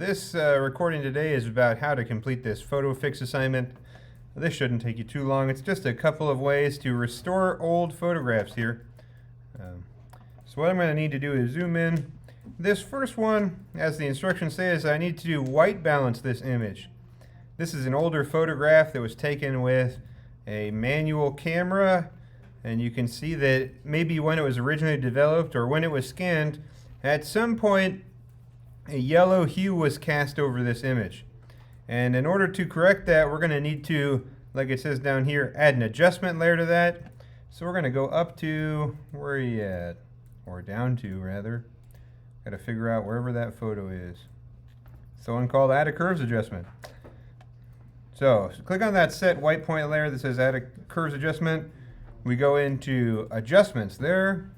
This recording today is about how to complete this photo fix assignment. This shouldn't take you too long. It's just a couple of ways to restore old photographs here. So what I'm going to need to do is zoom in. This first one, as the instructions say, is I need to do white balance this image. This is an older photograph that was taken with a manual camera, and you can see that maybe when it was originally developed or when it was scanned, at some point a yellow hue was cast over this image. And in order to correct that, we're going to need to, like it says down here, add an adjustment layer to that. So we're going to go up to, where are you at? Or down to, rather. Got to figure out wherever that photo is. So one called Add a Curves Adjustment. So click on that set white point layer that says Add a Curves Adjustment. We go into Adjustments there.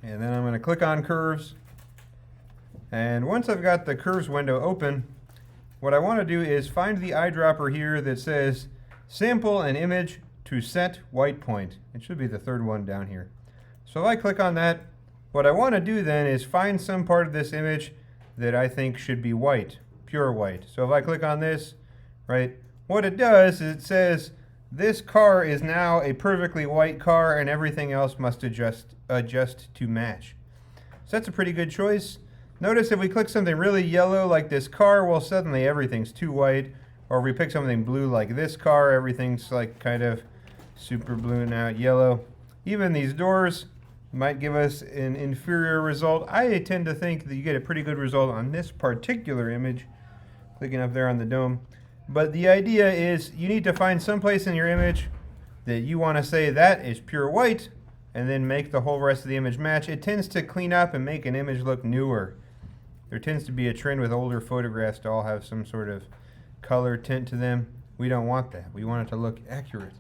And then I'm going to click on Curves. And once I've got the curves window open, what I want to do is find the eyedropper here that says Sample an Image to Set White Point. It should be the third one down here. So if I click on that, what I want to do then is find some part of this image that I think should be white, pure white. So if I click on this, right, what it does is it says this car is now a perfectly white car and everything else must adjust to match. So that's a pretty good choice. Notice if we click something really yellow like this car, well, suddenly everything's too white. Or if we pick something blue like this car, everything's like kind of super blue and out yellow. Even these doors might give us an inferior result. I tend to think that you get a pretty good result on this particular image, clicking up there on the dome. But the idea is you need to find some place in your image that you want to say that is pure white, and then make the whole rest of the image match. It tends to clean up and make an image look newer. There tends to be a trend with older photographs to all have some sort of color tint to them. We don't want that. We want it to look accurate.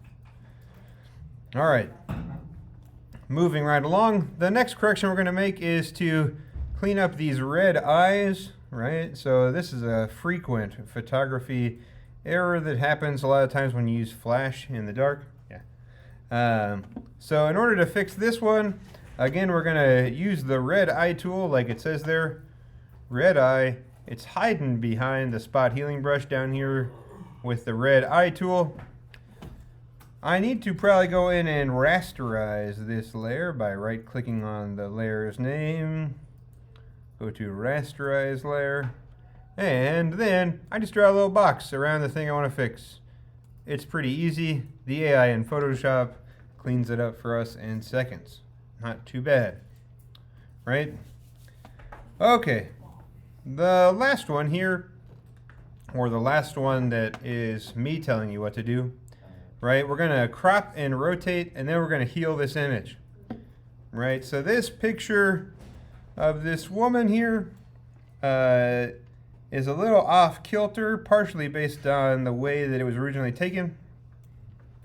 All right. Moving right along, the next correction we're going to make is to clean up these red eyes, right? So this is a frequent photography error that happens a lot of times when you use flash in the dark. So in order to fix this one, again, we're going to use the red eye tool like it says there. Red eye, it's hiding behind the spot healing brush down here with the red eye tool. I need to probably go in and rasterize this layer by right clicking on the layer's name. Go to rasterize layer. And then I just draw a little box around the thing I want to fix. It's pretty easy. The AI in Photoshop cleans it up for us in seconds. Not too bad, right? Okay, the last one here, or the last one that is me telling you what to do, right? We're going to crop and rotate, and then we're going to heal this image, right? So this picture of this woman here is a little off kilter, partially based on the way that it was originally taken.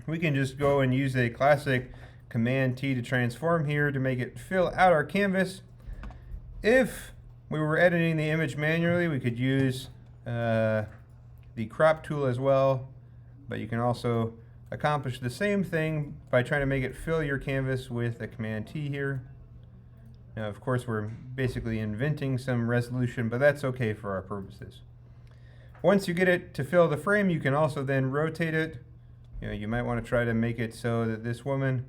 We can just go and use a classic Command T to transform here to make it fill out our canvas. If we were editing the image manually, we could use the crop tool as well, but you can also accomplish the same thing by trying to make it fill your canvas with a Command T here. Now, of course, we're basically inventing some resolution, but that's okay for our purposes. Once you get it to fill the frame, you can also then rotate it. You might want to try to make it so that this woman,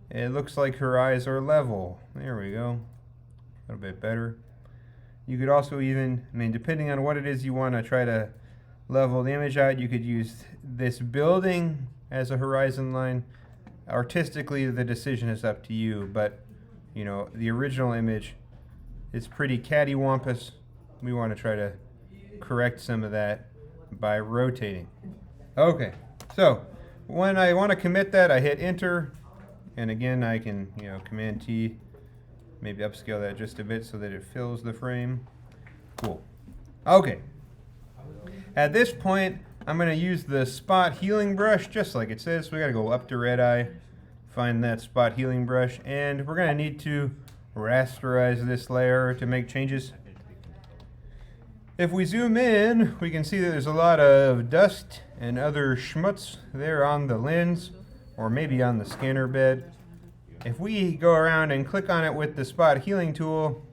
it looks like her eyes are level. There we go. A little bit better. You could also even, depending on what it is you want to try to level the image out, you could use this building as a horizon line. Artistically, the decision is up to you, but the original image is pretty cattywampus. We want to try to correct some of that by rotating. Okay, so when I want to commit that, I hit enter, and again I can Command T, maybe upscale that just a bit so that it fills the frame. Cool. Okay, at this point I'm going to use the spot healing brush just like it says. So we got to go up to red eye, find that spot healing brush, and we're going to need to rasterize this layer to make changes. If we zoom in, we can see that there's a lot of dust and other schmutz there on the lens, or maybe on the scanner bed. If we go around and click on it with the spot healing tool,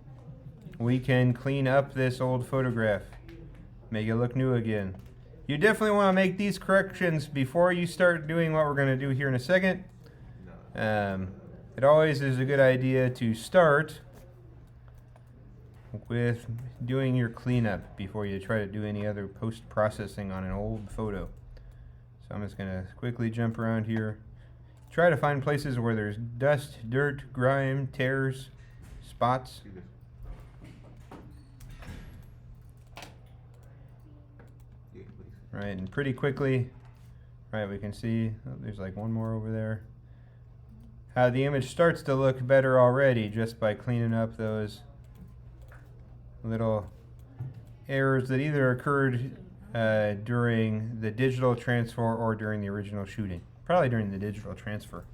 we can clean up this old photograph. make it look new again. You definitely want to make these corrections before you start doing what we're going to do here in a second. It always is a good idea to start with doing your cleanup before you try to do any other post-processing on an old photo. So I'm just going to quickly jump around here. Try to find places where there's dust, dirt, grime, tears, spots. Right, and pretty quickly, right, we can see, oh, there's like one more over there, how the image starts to look better already just by cleaning up those little errors that either occurred during the digital transfer or during the original shooting. Probably during the digital transfer.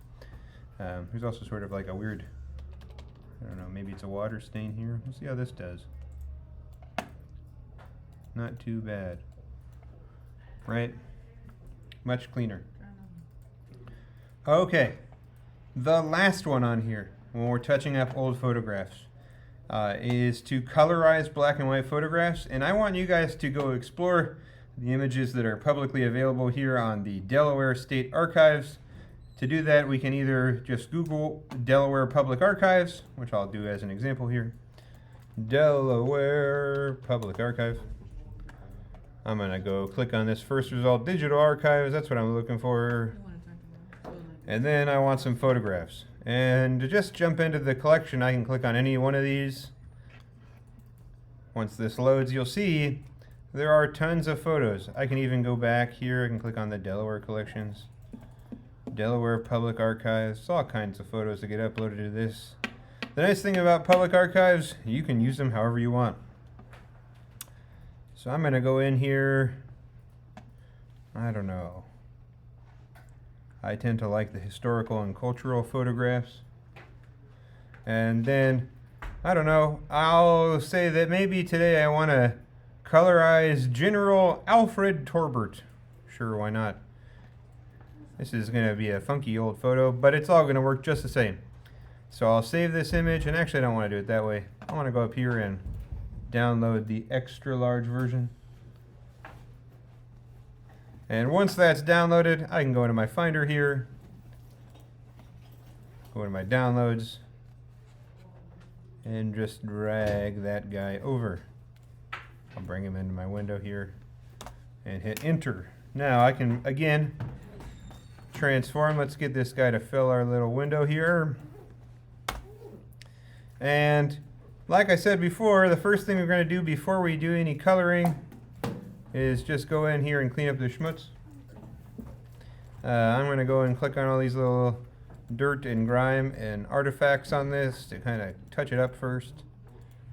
There's also sort of like a weird, I don't know, maybe it's a water stain here. Let's see how this does. Not too bad. Right? Much cleaner. Okay. The last one on here, when we're touching up old photographs, is to colorize black and white photographs. And I want you guys to go explore the images that are publicly available here on the Delaware State Archives. To do that, we can either just Google Delaware Public Archives, which I'll do as an example here. Delaware Public Archive. I'm going to go click on this first result, Digital Archives. That's what I'm looking for. And then I want some photographs. And to just jump into the collection, I can click on any one of these. Once this loads, you'll see there are tons of photos. I can even go back here. I can click on the Delaware collections. Delaware Public Archives. All kinds of photos that get uploaded to this. The nice thing about public archives, you can use them however you want. So I'm going to go in here. I don't know. I tend to like the historical and cultural photographs. And then, I don't know, I'll say that maybe today I want to colorize General Alfred Torbert. Sure, why not? This is going to be a funky old photo, but it's all going to work just the same. So I'll save this image, and actually I don't want to do it that way. I want to go up here and download the extra large version. And once that's downloaded, I can go into my Finder here, go into my downloads, and just drag that guy over. I'll bring him into my window here and hit enter. Now I can again transform. Let's get this guy to fill our little window here. And like I said before, the first thing we're going to do before we do any coloring is just go in here and clean up the schmutz. I'm going to go and click on all these little dirt and grime and artifacts on this to kind of touch it up first.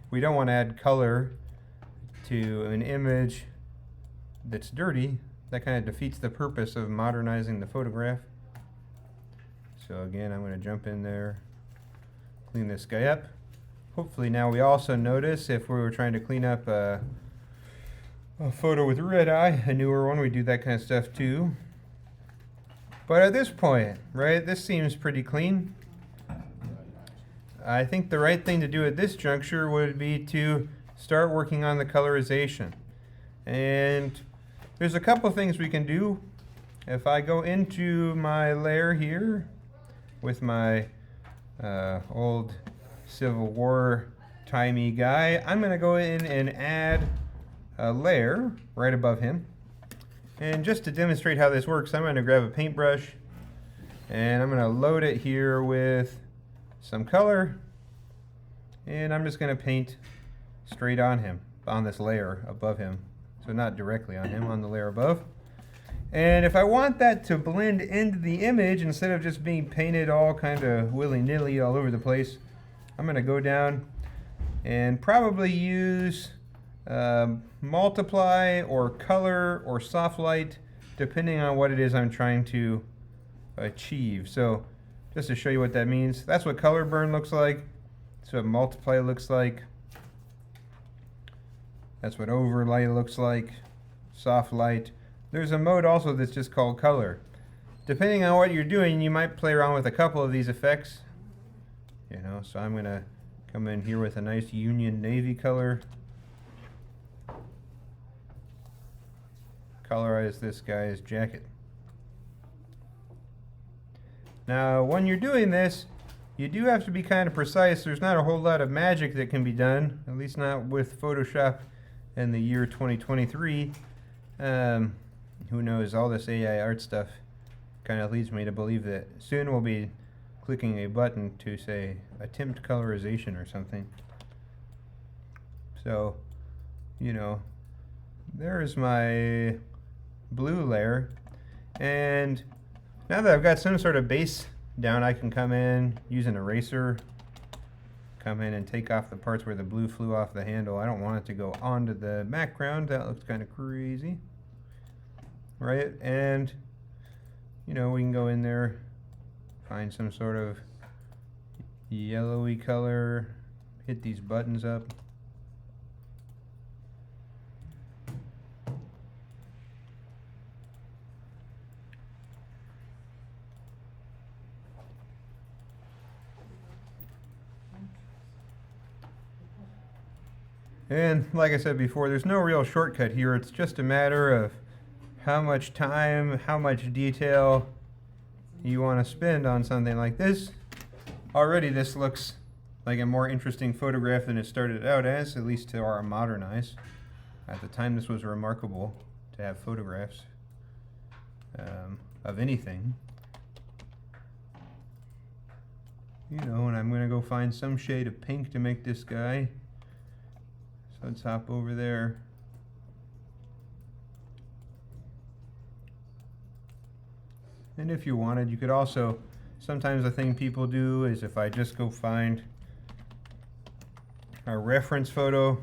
We don't want to add color to an image that's dirty. That kind of defeats the purpose of modernizing the photograph. So again, I'm going to jump in there, clean this guy up. Hopefully now we also notice if we were trying to clean up a photo with red eye, a newer one, we do that kind of stuff too. But at this point, right, this seems pretty clean. I think the right thing to do at this juncture would be to start working on the colorization. And there's a couple things we can do. If I go into my layer here with my old Civil War timey guy, I'm going to go in and add a layer right above him. And just to demonstrate how this works, I'm going to grab a paintbrush and I'm going to load it here with some color, and I'm just going to paint straight on him, on this layer above him. So not directly on him, on the layer above. And if I want that to blend into the image instead of just being painted all kind of willy-nilly all over the place, I'm going to go down and probably use multiply or color or soft light, depending on what it is I'm trying to achieve. So just to show you what that means, that's what color burn looks like. That's what multiply looks like. That's what overlay looks like. Soft light. There's a mode also that's just called color. Depending on what you're doing, you might play around with a couple of these effects. You know, so I'm going to come in here with a nice Union Navy color. colorize this guy's jacket. Now, when you're doing this, you do have to be kind of precise. There's not a whole lot of magic that can be done, at least not with Photoshop in the year 2023. Who knows, all this AI art stuff kind of leads me to believe that soon we'll be clicking a button to say attempt colorization or something. So, you know, there's my blue layer, and now that I've got some sort of base down, I can come in, use an eraser, come in and take off the parts where the blue flew off the handle. I don't want it to go onto the background. That looks kind of crazy, right? And you know, we can go in there, find some sort of yellowy color, hit these buttons up. And like I said before, there's no real shortcut here. It's just a matter of how much time, how much detail you want to spend on something like this. Already this looks like a more interesting photograph than it started out as, at least to our modern eyes. At the time, this was remarkable to have photographs of anything. You know, and I'm going to go find some shade of pink to make this guy. So let's hop over there. And if you wanted, you could also, sometimes the thing people do is if I just go find a reference photo,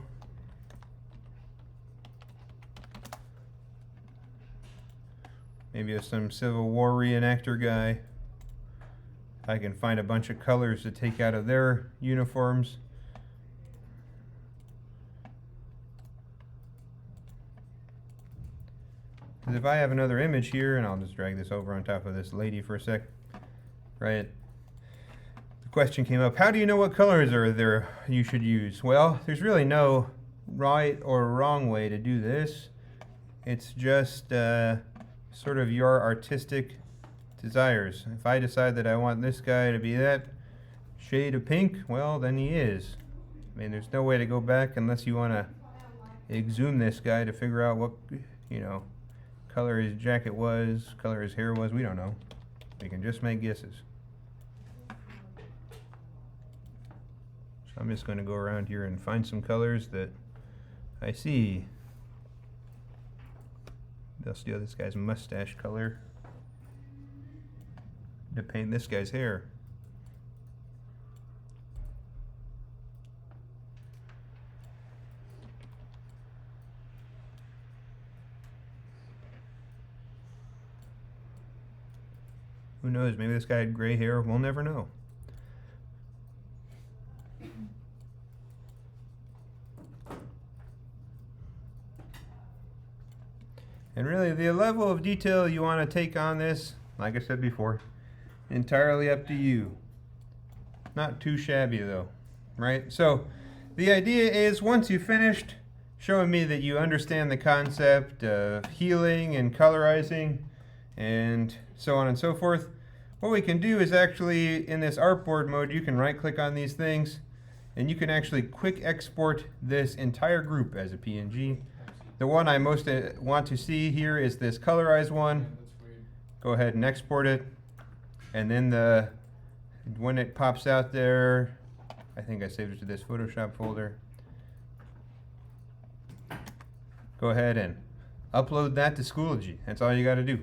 maybe of some Civil War reenactor guy, I can find a bunch of colors to take out of their uniforms. Because if I have another image here, and I'll just drag this over on top of this lady for a sec, right? The question came up, how do you know what colors are there you should use? Well, there's really no right or wrong way to do this. It's just sort of your artistic desires. If I decide that I want this guy to be that shade of pink, well, then he is. I mean, there's no way to go back unless you want to exhume this guy to figure out what, you know, color his jacket was, color his hair was. We don't know. We can just make guesses. So I'm just going to go around here and find some colors that I see. They'll steal this guy's mustache color to paint this guy's hair. Who knows? Maybe this guy had gray hair. We'll never know. And really, the level of detail you want to take on this, like I said before, entirely up to you. Not too shabby though, right? So the idea is once you've finished showing me that you understand the concept of healing and colorizing and so on and so forth, what we can do is actually in this artboard mode, you can right click on these things and you can actually quick export this entire group as a PNG. The one I most want to see here is this colorized one. Go ahead and export it. And then when it pops out there, I think I saved it to this Photoshop folder. Go ahead and upload that to Schoology. That's all you got to do.